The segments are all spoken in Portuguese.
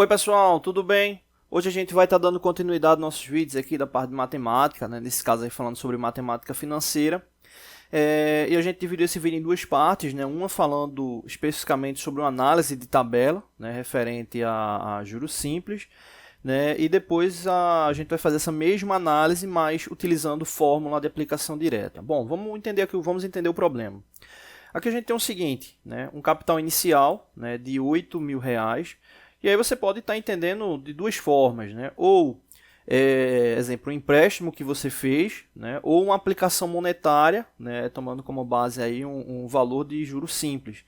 Oi pessoal, tudo bem? Hoje a gente vai estar dando continuidade aos nossos vídeos aqui da parte de matemática, né? Nesse caso aí falando sobre matemática financeira. E a gente dividiu esse vídeo em duas partes, né? Uma falando especificamente sobre uma análise de tabela, né? Referente a juros simples, né? E depois a gente vai fazer essa mesma análise, mas utilizando fórmula de aplicação direta. Bom, vamos entender o problema. Aqui a gente tem o seguinte, né? Um capital inicial, né, de R$ 8.000. E aí você pode estar entendendo de duas formas, né? Ou, exemplo, um empréstimo que você fez, né? Ou uma aplicação monetária, né? Tomando como base aí um valor de juros simples.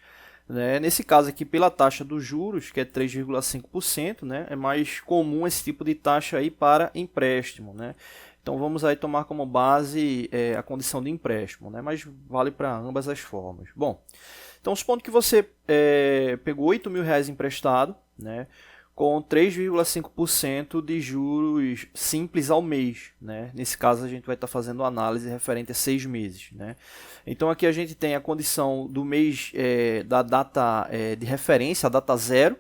Né? Nesse caso aqui, pela taxa dos juros, que é 3,5%, né? É mais comum esse tipo de taxa aí para empréstimo, né? Então vamos aí tomar como base a condição de empréstimo, né? Mas vale para ambas as formas. Bom, então supondo que você pegou R$ 8.000 emprestado, né? Com 3,5% de juros simples ao mês, né? Nesse caso a gente vai estar fazendo análise referente a 6 meses, né? Então aqui a gente tem a condição do mês da data de referência, a data zero,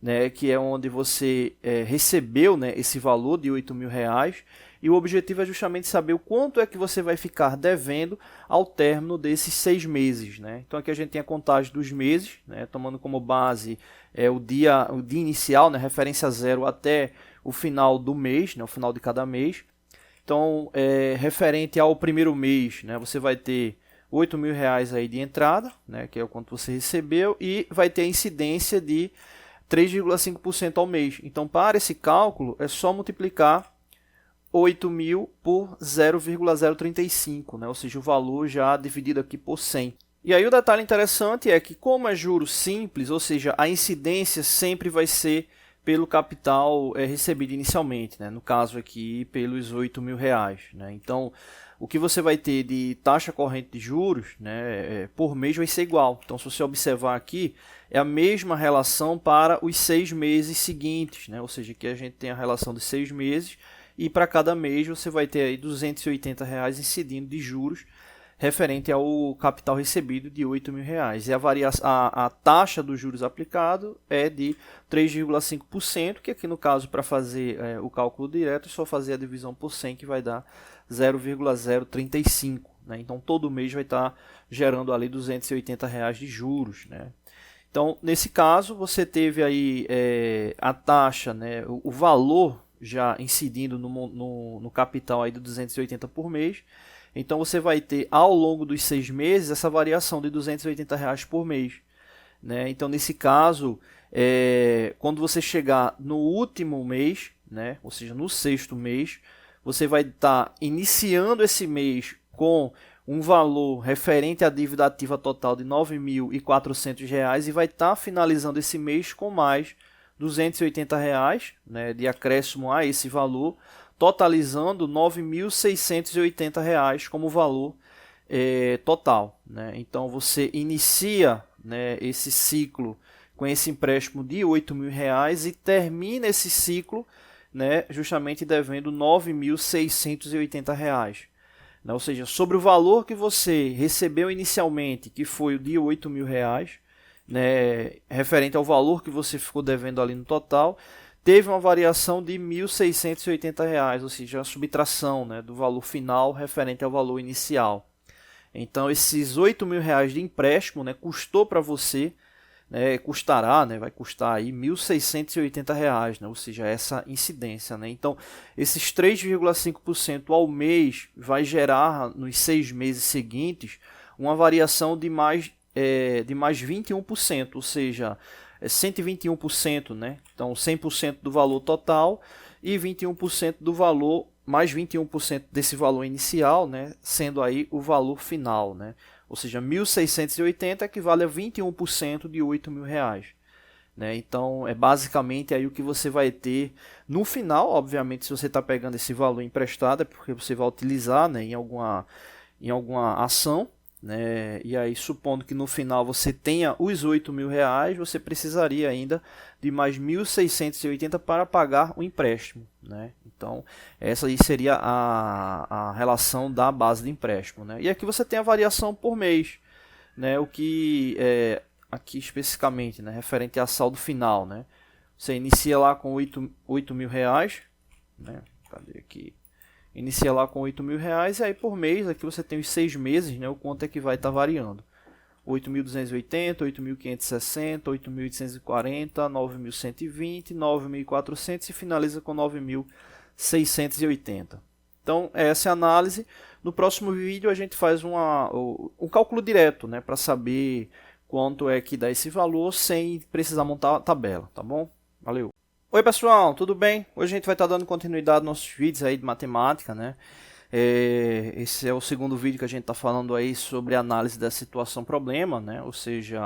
né? Que é onde você recebeu, né, esse valor de R$ 8.000. E o objetivo é justamente saber o quanto é que você vai ficar devendo ao término desses 6 meses, né? Então aqui a gente tem a contagem dos meses, né? Tomando como base o dia inicial, né? Referência zero até o final do mês, né? O final de cada mês. Então, referente ao primeiro mês, né? Você vai ter R$ 8.000 aí de entrada, né? Que é o quanto você recebeu, e vai ter a incidência de 3,5% ao mês. Então, para esse cálculo, é só multiplicar 8.000 por 0,035, né? Ou seja, o valor já dividido aqui por 100. E aí o detalhe interessante é que, como é juros simples, ou seja, a incidência sempre vai ser pelo capital recebido inicialmente, né? No caso aqui, pelos R$ 8.000. Né? Então, o que você vai ter de taxa corrente de juros, né, por mês vai ser igual. Então, se você observar aqui, é a mesma relação para os 6 meses seguintes, né? Ou seja, aqui a gente tem a relação de 6 meses, e para cada mês você vai ter aí R$ 280 incidindo de juros referente ao capital recebido de R$ 8.000. E a taxa dos juros aplicado é de 3,5%, que aqui no caso, para fazer o cálculo direto, é só fazer a divisão por 100, que vai dar 0,035. Né? Então, todo mês vai estar gerando ali R$ 280 de juros. Né? Então, nesse caso, você teve aí a taxa, né, o valor já incidindo no capital aí de 280 por mês. Então você vai ter ao longo dos 6 meses essa variação de R$ 280 por mês. Né? Então nesse caso, quando você chegar no último mês, né, ou seja, no 6º mês, você vai estar iniciando esse mês com um valor referente à dívida ativa total de R$ 9.400 e vai estar finalizando esse mês com mais R$ 280, né, de acréscimo a esse valor, totalizando R$ 9.680 como valor total. Né? Então você inicia, né, esse ciclo com esse empréstimo de R$ 8.000 e termina esse ciclo, né, justamente devendo R$ 9.680. Né? Ou seja, sobre o valor que você recebeu inicialmente, que foi o de R$ 8.000, né, referente ao valor que você ficou devendo ali no total, teve uma variação de R$ 1.680, ou seja, a subtração, né, do valor final referente ao valor inicial. Então, esses R$ 8.000 de empréstimo, né, custou para você, né, custará, né, vai custar aí R$ 1.680, né, ou seja, essa incidência. Né? Então, esses 3,5% ao mês vai gerar, nos 6 meses seguintes, uma variação de mais 21%, ou seja, 121%, né? Então 100% do valor total e 21% do valor, mais 21% desse valor inicial, né? Sendo aí o valor final, né? Ou seja, 1.680 equivale a 21% de R$ 8.000. Né? Então é basicamente aí o que você vai ter no final. Obviamente, se você está pegando esse valor emprestado, é porque você vai utilizar, né, em alguma ação. Né? E aí, supondo que no final você tenha os R$ 8.000, você precisaria ainda de mais 1.680 para pagar o empréstimo. Né? Então, essa aí seria a relação da base de empréstimo. Né? E aqui você tem a variação por mês, né? O que aqui especificamente, né, referente a saldo final. Né? Você inicia lá com 8 mil reais, né? Cadê aqui? Inicia lá com 8 mil reais, e aí por mês, aqui você tem os 6 meses, né? O quanto é que vai estar variando. 8.280, 8.560, 8.840, 9.120, 9.400 e finaliza com 9.680. Então, essa é a análise. No próximo vídeo a gente faz um cálculo direto, né, para saber quanto é que dá esse valor sem precisar montar a tabela, tá bom? Valeu! Oi pessoal, tudo bem? Hoje a gente vai estar dando continuidade aos nossos vídeos aí de matemática, né? Esse é o segundo vídeo que a gente está falando aí sobre a análise da situação problema, né? Ou seja,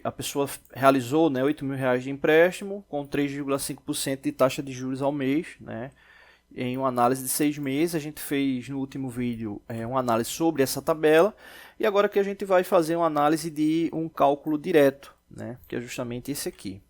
a pessoa realizou, né, 8 mil reais de empréstimo com 3,5% de taxa de juros ao mês, né? Em uma análise de 6 meses. A gente fez no último vídeo uma análise sobre essa tabela, e agora que a gente vai fazer uma análise de um cálculo direto, né? Que é justamente esse aqui.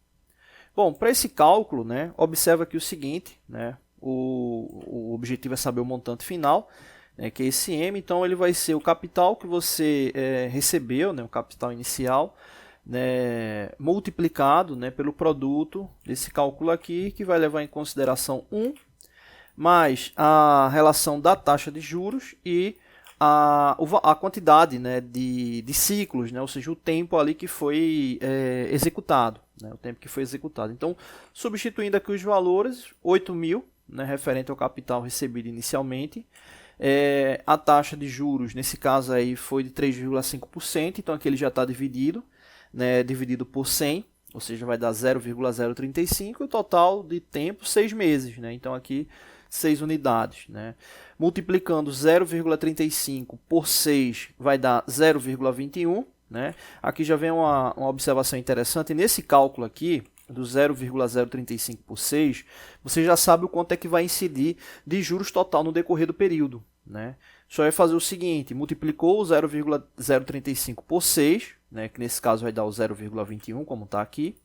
Bom, para esse cálculo, né, observa aqui o seguinte, né? O objetivo é saber o montante final, né, que é esse M. Então ele vai ser o capital que você recebeu, né, o capital inicial, né, multiplicado, né, pelo produto desse cálculo aqui, que vai levar em consideração 1, mais a relação da taxa de juros e a quantidade, né, de ciclos, né, ou seja, o tempo ali que foi executado, né, o tempo que foi executado. Então, substituindo aqui os valores, 8 mil, né, referente ao capital recebido inicialmente, a taxa de juros, nesse caso aí, foi de 3,5%, então aqui ele já está dividido, né, dividido por 100, ou seja, vai dar 0,035, e o total de tempo, 6 meses, né, então aqui 6 unidades, né? Multiplicando 0,35 por 6 vai dar 0,21, né? Aqui já vem uma observação interessante. Nesse cálculo aqui, do 0,035 por 6, você já sabe o quanto é que vai incidir de juros total no decorrer do período, né? Só é fazer o seguinte: multiplicou o 0,035 por 6, né? Que nesse caso vai dar o 0,21, como está aqui,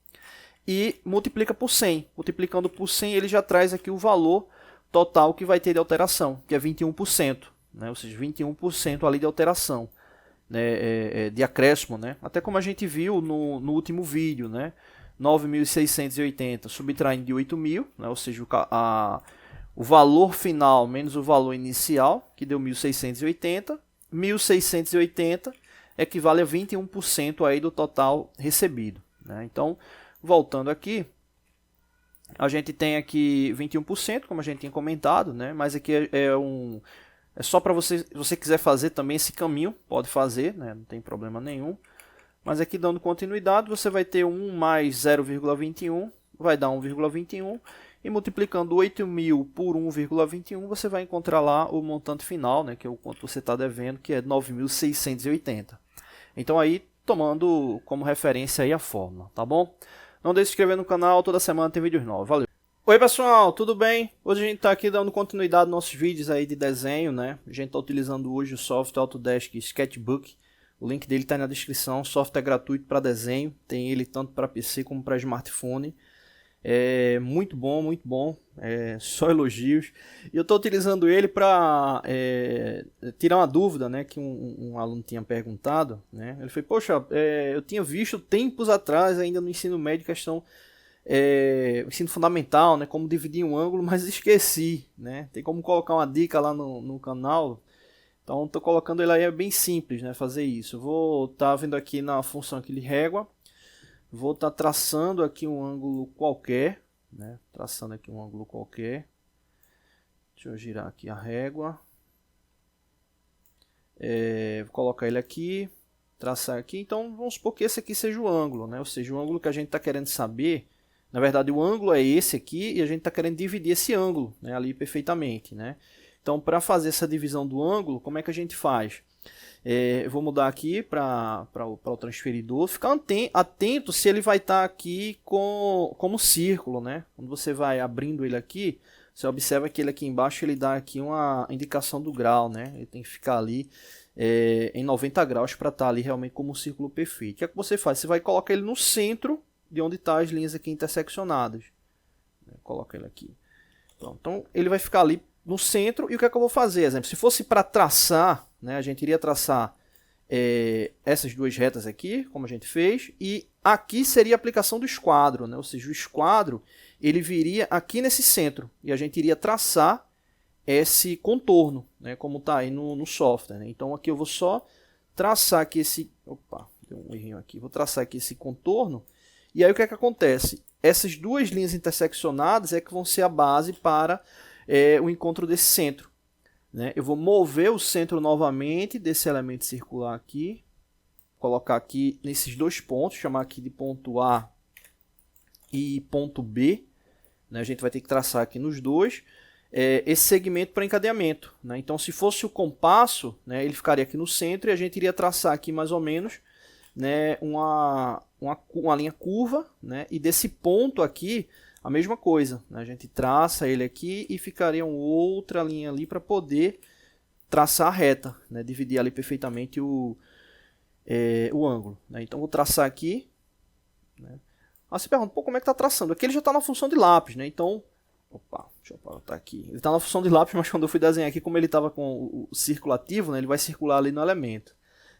e multiplica por 100. Multiplicando por 100, ele já traz aqui o valor total que vai ter de alteração, que é 21%, né? Ou seja, 21% ali de alteração, né? De acréscimo, né? Até como a gente viu no último vídeo, né? 9.680 subtraindo de 8.000, né? Ou seja, o valor final menos o valor inicial, que deu 1.680. 1.680 equivale a 21% aí do total recebido, né? Então, voltando aqui, a gente tem aqui 21%, como a gente tinha comentado, né? Mas aqui é só para você, se você quiser fazer também esse caminho, pode fazer, né? Não tem problema nenhum. Mas aqui, dando continuidade, você vai ter 1 mais 0,21, vai dar 1,21, e multiplicando 8.000 por 1,21, você vai encontrar lá o montante final, né? Que é o quanto você está devendo, que é 9.680. Então aí, tomando como referência aí a fórmula, tá bom? Não deixe de se inscrever no canal, toda semana tem vídeos novos. Valeu! Oi pessoal, tudo bem? Hoje a gente está aqui dando continuidade nos nossos vídeos aí de desenho, né? A gente está utilizando hoje o software Autodesk Sketchbook. O link dele está na descrição. O software é gratuito para desenho. Tem ele tanto para PC como para smartphone. É muito bom. Só elogios. E eu estou utilizando ele para tirar uma dúvida, né, que um aluno tinha perguntado, né? Ele falou: poxa, eu tinha visto tempos atrás, ainda no ensino médio, questão ensino fundamental, né, como dividir um ângulo, mas esqueci, né? Tem como colocar uma dica lá no canal. Então estou colocando ele aí, é bem simples, né, fazer isso. Vou estar vindo aqui na função aqui de régua. Vou estar traçando aqui um ângulo qualquer, né? Traçando aqui um ângulo qualquer. Deixa eu girar aqui a régua. Vou colocar ele aqui, traçar aqui. Então vamos supor que esse aqui seja o ângulo, né? Ou seja, o ângulo que a gente está querendo saber. Na verdade, o ângulo é esse aqui e a gente está querendo dividir esse ângulo, né, ali perfeitamente, né? Então, para fazer essa divisão do ângulo, como é que a gente faz? Eu vou mudar aqui para o transferidor. Ficar atento se ele vai estar aqui como círculo, né? Quando você vai abrindo ele aqui, você observa que ele aqui embaixo ele dá aqui uma indicação do grau, né? Ele tem que ficar ali em 90 graus para estar ali realmente como um círculo perfeito. O que é que você faz? Você vai colocar ele no centro de onde estão as linhas aqui interseccionadas. Coloca ele aqui. Pronto. Então ele vai ficar ali no centro. E o que é que eu vou fazer? Exemplo, se fosse para traçar, né, a gente iria traçar essas duas retas aqui, como a gente fez, e aqui seria a aplicação do esquadro, né? Ou seja, o esquadro ele viria aqui nesse centro, e a gente iria traçar esse contorno, né? Como está aí no software, né? Então aqui eu vou só traçar aqui esse... Opa, deu um errinho aqui. Vou traçar aqui esse contorno, e aí o que é que acontece? Essas duas linhas interseccionadas é que vão ser a base para o encontro desse centro. Né? Eu vou mover o centro novamente desse elemento circular aqui, colocar aqui nesses dois pontos, chamar aqui de ponto A e ponto B. Né? A gente vai ter que traçar aqui nos dois esse segmento para encadeamento. Né? Então, se fosse o compasso, né, ele ficaria aqui no centro e a gente iria traçar aqui mais ou menos, né, uma linha curva, né, e desse ponto aqui a mesma coisa, né, a gente traça ele aqui e ficaria uma outra linha ali para poder traçar a reta, né, dividir ali perfeitamente o ângulo. Né. Então vou traçar aqui. Né. Aí você pergunta, pô, como é que está traçando? Aqui ele já está na função de lápis, né, então... Opa, deixa eu botar aqui. Ele está na função de lápis, mas quando eu fui desenhar aqui, como ele estava com o círculo ativo, né, ele vai circular ali no elemento.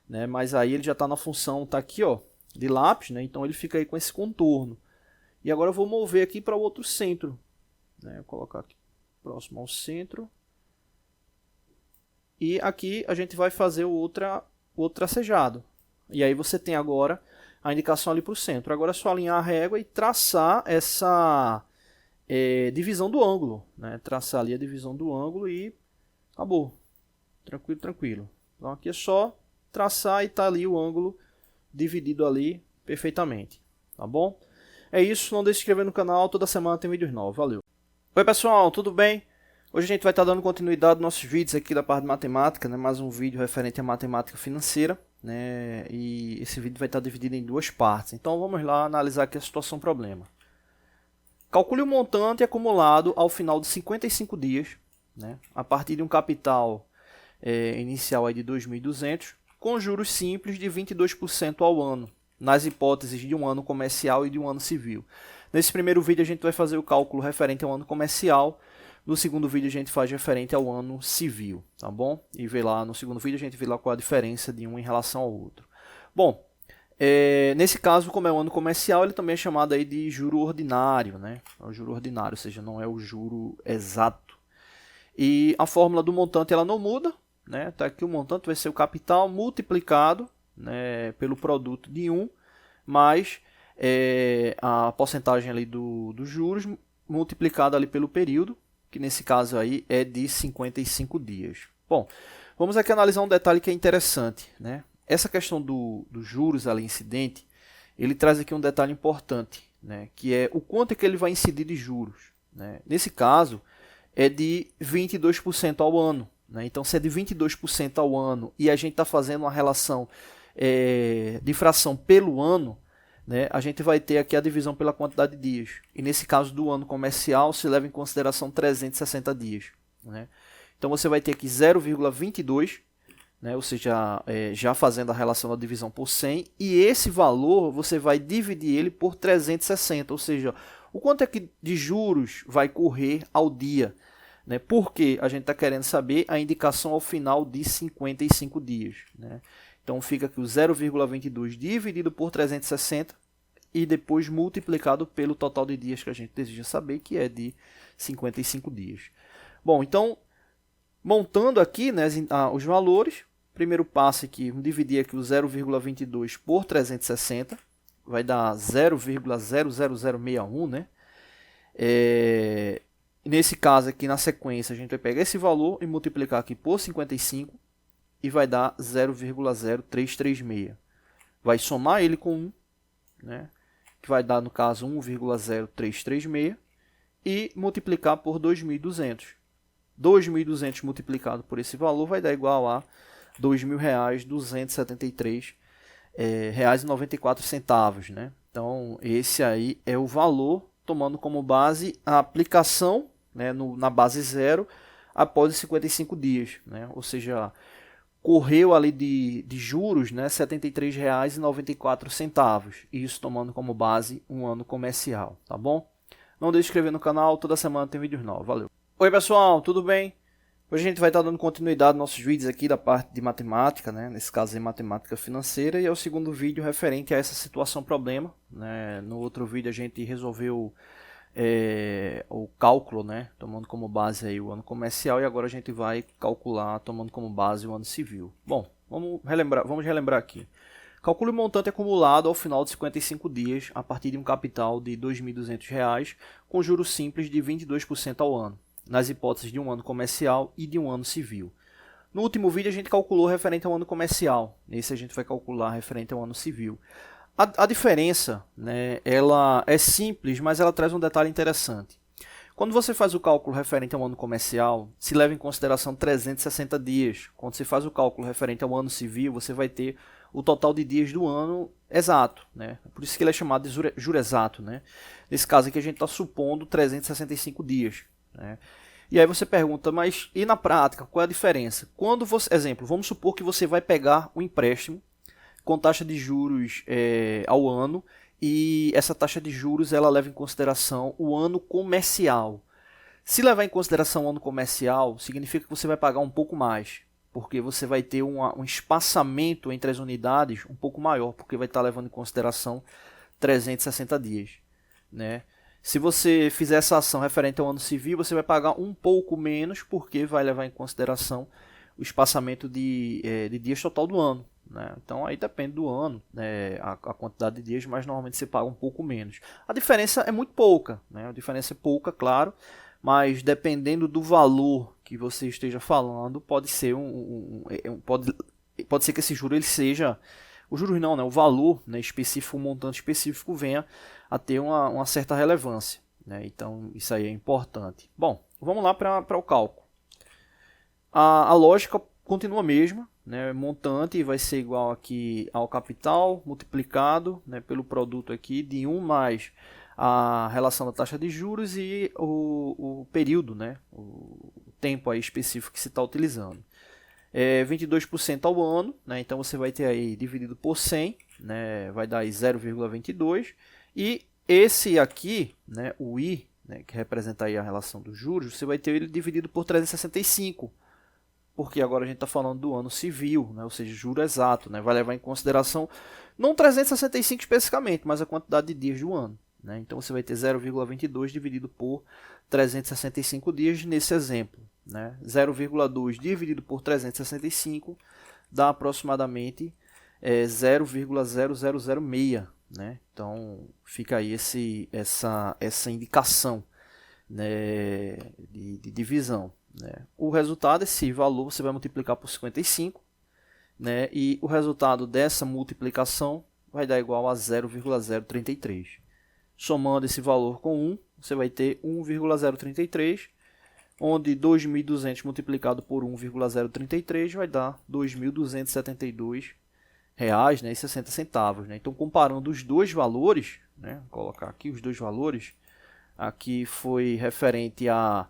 Né, mas aí ele já está na função, está aqui, ó, de lápis, né, então ele fica aí com esse contorno. E agora eu vou mover aqui para o outro centro. Né, vou colocar aqui próximo ao centro. E aqui a gente vai fazer o outro tracejado. E aí você tem agora a indicação ali para o centro. Agora é só alinhar a régua e traçar essa divisão do ângulo. Né, traçar ali a divisão do ângulo e acabou. Tranquilo, tranquilo. Então aqui é só traçar e tá ali o ângulo dividido ali perfeitamente. Tá bom? É isso, não deixe de se inscrever no canal, toda semana tem vídeos novos. Valeu! Oi pessoal, tudo bem? Hoje a gente vai estar dando continuidade aos nossos vídeos aqui da parte de matemática, né? Mais um vídeo referente à matemática financeira, né? E esse vídeo vai estar dividido em duas partes. Então vamos lá analisar aqui a situação problema. Calcule o montante acumulado ao final de 55 dias, né? A partir de um capital inicial aí de 2.200, com juros simples de 22% ao ano, nas hipóteses de um ano comercial e de um ano civil. Nesse primeiro vídeo a gente vai fazer o cálculo referente ao ano comercial, no segundo vídeo a gente faz referente ao ano civil, tá bom? E vê lá, no segundo vídeo a gente vê lá qual a diferença de um em relação ao outro. Bom, nesse caso, como é o ano comercial, ele também é chamado aí de juro ordinário, né? É o juro ordinário, ou seja, não é o juro exato. E a fórmula do montante ela não muda, né? Tá aqui o montante vai ser o capital multiplicado, né, pelo produto de 1, mais a porcentagem ali dos juros multiplicada ali pelo período, que nesse caso aí é de 55 dias. Bom, vamos aqui analisar um detalhe que é interessante, né? Essa questão dos juros ali incidente, ele traz aqui um detalhe importante, né? Que é o quanto é que ele vai incidir de juros. Né? Nesse caso, é de 22% ao ano. Né? Então, se é de 22% ao ano e a gente está fazendo uma relação de fração pelo ano, né, a gente vai ter aqui a divisão pela quantidade de dias. E nesse caso do ano comercial, se leva em consideração 360 dias. Né? Então, você vai ter aqui 0,22, né, ou seja, já fazendo a relação da divisão por 100, e esse valor você vai dividir ele por 360, ou seja, o quanto é que de juros vai correr ao dia. Né? Porque a gente está querendo saber a indicação ao final de 55 dias. Né? Então fica aqui o 0,22 dividido por 360 e depois multiplicado pelo total de dias que a gente deseja saber, que é de 55 dias. Bom, então, montando aqui, né, os valores, primeiro passo aqui, vamos dividir aqui o 0,22 por 360, vai dar 0,00061, né? Nesse caso aqui, na sequência, a gente vai pegar esse valor e multiplicar aqui por 55 e vai dar 0,0336. Vai somar ele com 1, né, que vai dar, no caso, 1,0336 e multiplicar por 2.200. 2.200 multiplicado por esse valor vai dar igual a R$ 2.273,94. Né? Então, esse aí é o valor, tomando como base a aplicação, né, na base zero após os 55 dias. Né? Ou seja, correu ali de juros, né, R$ 73,94. Isso tomando como base um ano comercial. Tá bom? Não deixe de se inscrever no canal, toda semana tem vídeos novos. Valeu! Oi pessoal, tudo bem? Hoje a gente vai estar dando continuidade aos nossos vídeos aqui da parte de matemática, né? Nesse caso em matemática financeira, e é o segundo vídeo referente a essa situação problema, né? No outro vídeo a gente resolveu o cálculo, né? Tomando como base aí o ano comercial, e agora a gente vai calcular tomando como base o ano civil. Bom, vamos relembrar aqui. Calcule o montante acumulado ao final de 55 dias a partir de um capital de R$ 2.200 com juros simples de 22% ao ano, nas hipóteses de um ano comercial e de um ano civil. No último vídeo a gente calculou referente ao ano comercial, nesse a gente vai calcular referente ao ano civil. A diferença, né, ela é simples, mas ela traz um detalhe interessante. Quando você faz o cálculo referente ao ano comercial, se leva em consideração 360 dias. Quando você faz o cálculo referente ao ano civil, você vai ter o total de dias do ano exato, né? Por isso que ele é chamado de juro exato, né? Nesse caso aqui a gente está supondo 365 dias, né? E aí você pergunta, mas e na prática, qual é a diferença? Quando você, exemplo, vamos supor que você vai pegar um empréstimo com taxa de juros ao ano, e essa taxa de juros ela leva em consideração o ano comercial. Se levar em consideração o ano comercial, significa que você vai pagar um pouco mais, porque você vai ter um espaçamento entre as unidades um pouco maior, porque vai estar levando em consideração 360 dias, né? Se você fizer essa ação referente ao ano civil, você vai pagar um pouco menos, porque vai levar em consideração o espaçamento de dias total do ano, né? Então aí depende do ano, né, a quantidade de dias, mas normalmente você paga um pouco menos. A diferença é muito pouca, né? A diferença é pouca, claro, mas dependendo do valor que você esteja falando, pode ser pode ser que esse juro ele seja o juros não, né? O valor, né, específico, o montante específico venha a ter uma certa relevância, né? Então isso aí é importante. Bom, vamos lá para o cálculo. A lógica continua a mesma, né? Montante vai ser igual aqui ao capital multiplicado, né, pelo produto aqui de 1 mais a relação da taxa de juros e o período, né, o tempo aí específico que se está utilizando. 22% ao ano, né, então você vai ter aí dividido por 100, né, vai dar 0,22, e esse aqui, né, o I, né, que representa aí a relação dos juros, você vai ter ele dividido por 365, porque agora a gente está falando do ano civil, né, ou seja, juro exato, né, vai levar em consideração não 365 especificamente, mas a quantidade de dias do ano, né, então você vai ter 0,22 dividido por 365 dias nesse exemplo, né, 0,2 dividido por 365 dá aproximadamente 0,0006, né, então fica aí essa indicação, né, de divisão. Né. O resultado, esse valor, você vai multiplicar por 55, né, e o resultado dessa multiplicação vai dar igual a 0,033. Somando esse valor com 1, você vai ter 1,033, onde 2.200 multiplicado por 1,033 vai dar R$ 2.272, né, e 60 centavos. Né. Então, comparando os dois valores, né, vou colocar aqui os dois valores, aqui foi referente a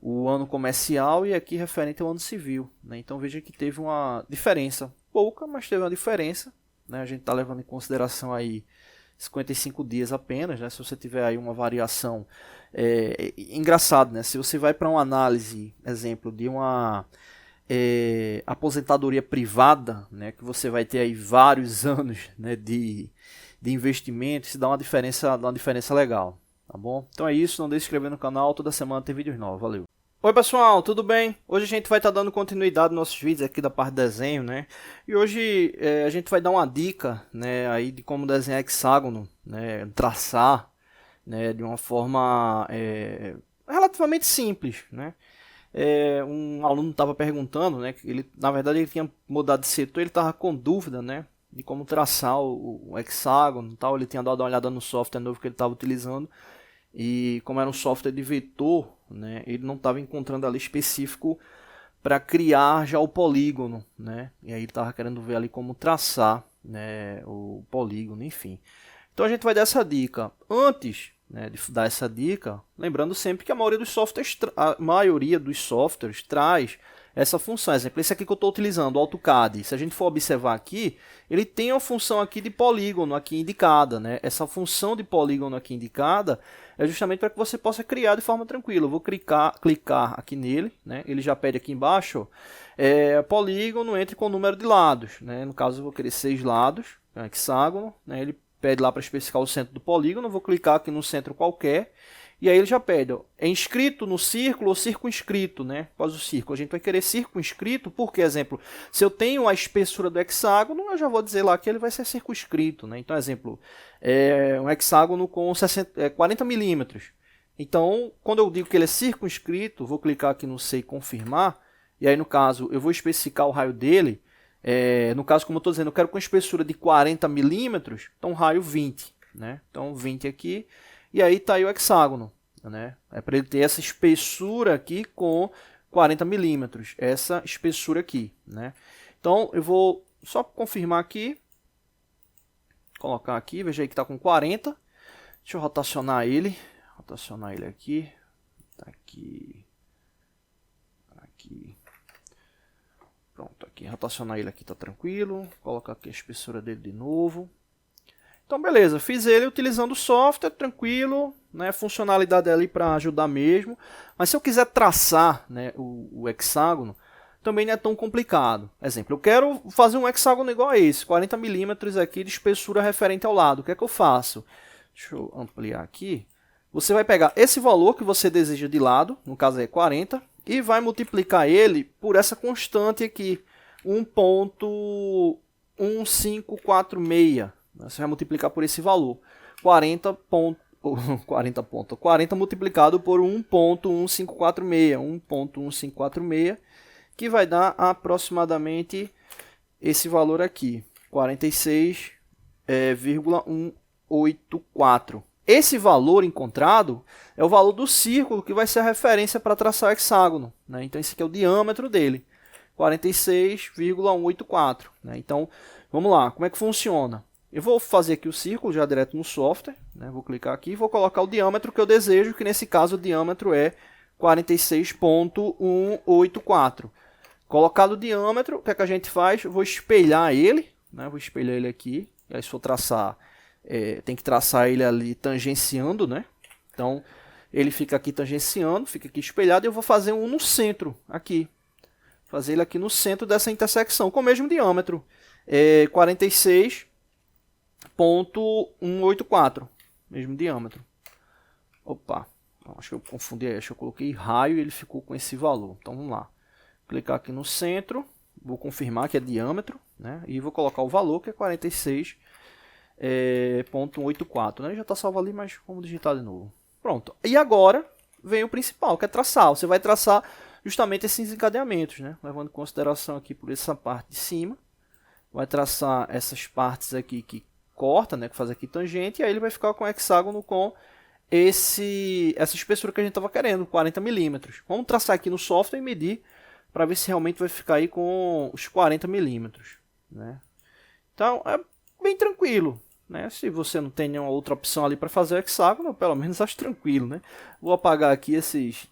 o ano comercial e aqui referente ao ano civil, né? Então veja que teve uma diferença, pouca, mas teve uma diferença, né? A gente está levando em consideração aí 55 dias apenas, né? Se você tiver aí uma variação, engraçado, né? Se você vai para uma análise, exemplo, de uma aposentadoria privada, né? Que você vai ter aí vários anos, né, de investimento, isso dá uma diferença legal. Tá bom? Então é isso, não deixe de se inscrever no canal, toda semana tem vídeos novos, valeu! Oi pessoal, tudo bem? Hoje a gente vai estar dando continuidade nos nossos vídeos aqui da parte de desenho, né? E hoje a gente vai dar uma dica, né, aí de como desenhar hexágono, né, traçar, né, de uma forma relativamente simples, né? Um aluno estava perguntando, né, que ele, na verdade ele tinha mudado de setor, ele estava com dúvida, né, de como traçar o hexágono e tal, ele tinha dado uma olhada no software novo que ele estava utilizando. E como era um software de vetor, né, ele não estava encontrando ali específico para criar já o polígono, né? E aí ele estava querendo ver ali como traçar, né, o polígono, enfim. Então a gente vai dar essa dica. Antes, né, de dar essa dica, lembrando sempre que a maioria dos softwares traz essa função. Exemplo, esse aqui que eu estou utilizando, o AutoCAD, se a gente for observar aqui, ele tem uma função aqui de polígono aqui indicada, né? Essa função de polígono aqui indicada é justamente para que você possa criar de forma tranquila. Eu vou clicar aqui nele, né? Ele já pede aqui embaixo, polígono entre com o número de lados, né? No caso eu vou querer 6 lados, hexágono, né? Ele pede lá para especificar o centro do polígono, eu vou clicar aqui no centro qualquer, e aí ele já pede, ó, é inscrito no círculo ou circunscrito, né? Após o círculo, a gente vai querer circunscrito, porque, exemplo, se eu tenho a espessura do hexágono, eu já vou dizer lá que ele vai ser circunscrito, né? Então, exemplo, um hexágono com 40 milímetros. Então, quando eu digo que ele é circunscrito, vou clicar aqui no sei confirmar, e aí, no caso, eu vou especificar o raio dele. No caso, como eu estou dizendo, eu quero com espessura de 40 milímetros, então raio 20, né? Então, 20 aqui. E aí está aí o hexágono, né? É para ele ter essa espessura aqui com 40 milímetros, essa espessura aqui, né? Então, eu vou só confirmar aqui, colocar aqui, veja aí que está com 40. Deixa eu rotacionar ele aqui, aqui, aqui. Pronto, aqui, rotacionar ele aqui está tranquilo, colocar aqui a espessura dele de novo. Então, beleza, fiz ele utilizando o software, tranquilo, né? Funcionalidade ali para ajudar mesmo. Mas se eu quiser traçar, né, o hexágono, também não é tão complicado. Exemplo, eu quero fazer um hexágono igual a esse, 40 milímetros aqui de espessura referente ao lado. O que é que eu faço? Deixa eu ampliar aqui. Você vai pegar esse valor que você deseja de lado, no caso é 40, e vai multiplicar ele por essa constante aqui, 1.1546. Você vai multiplicar por esse valor, 40 multiplicado por 1.1546, que vai dar aproximadamente esse valor aqui, 46,184. Esse valor encontrado é o valor do círculo que vai ser a referência para traçar o hexágono, né? Então esse aqui é o diâmetro dele, 46,184. Né? Então, vamos lá, como é que funciona? Eu vou fazer aqui o círculo já direto no software, né? Vou clicar aqui e vou colocar o diâmetro que eu desejo, que nesse caso o diâmetro é 46,184. Colocado o diâmetro, o que é que a gente faz? Eu vou espelhar ele, né? Vou espelhar ele aqui, e aí se for traçar, tem que traçar ele ali tangenciando, né? Então, ele fica aqui tangenciando, fica aqui espelhado, e eu vou fazer um no centro, aqui. Fazer ele aqui no centro dessa intersecção, com o mesmo diâmetro, 46,184, mesmo diâmetro. Opa, acho que eu confundi, acho que eu coloquei raio e ele ficou com esse valor. Então vamos lá, clicar aqui no centro, vou confirmar que é diâmetro, né? E vou colocar o valor que é 46,184, né? Já está salvo ali, mas vamos digitar de novo. Pronto, e agora vem o principal, que é traçar. Você vai traçar justamente esses encadeamentos, né? Levando em consideração aqui por essa parte de cima, vai traçar essas partes aqui que corta, né, que faz aqui tangente, e aí ele vai ficar com o hexágono com essa espessura que a gente estava querendo, 40 milímetros. Vamos traçar aqui no software e medir para ver se realmente vai ficar aí com os 40 milímetros. Né? Então, é bem tranquilo. Né? Se você não tem nenhuma outra opção ali para fazer o hexágono, pelo menos acho tranquilo. Né? Vou apagar aqui essas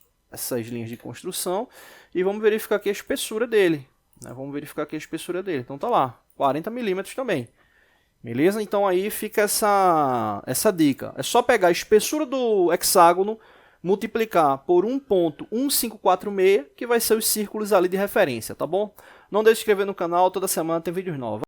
linhas de construção e vamos verificar aqui a espessura dele. Né? Vamos verificar aqui a espessura dele. Então tá lá, 40 milímetros também. Beleza? Então aí fica essa dica. É só pegar a espessura do hexágono, multiplicar por 1.1546, que vai ser os círculos ali de referência, tá bom? Não deixe de se inscrever no canal, toda semana tem vídeos novos.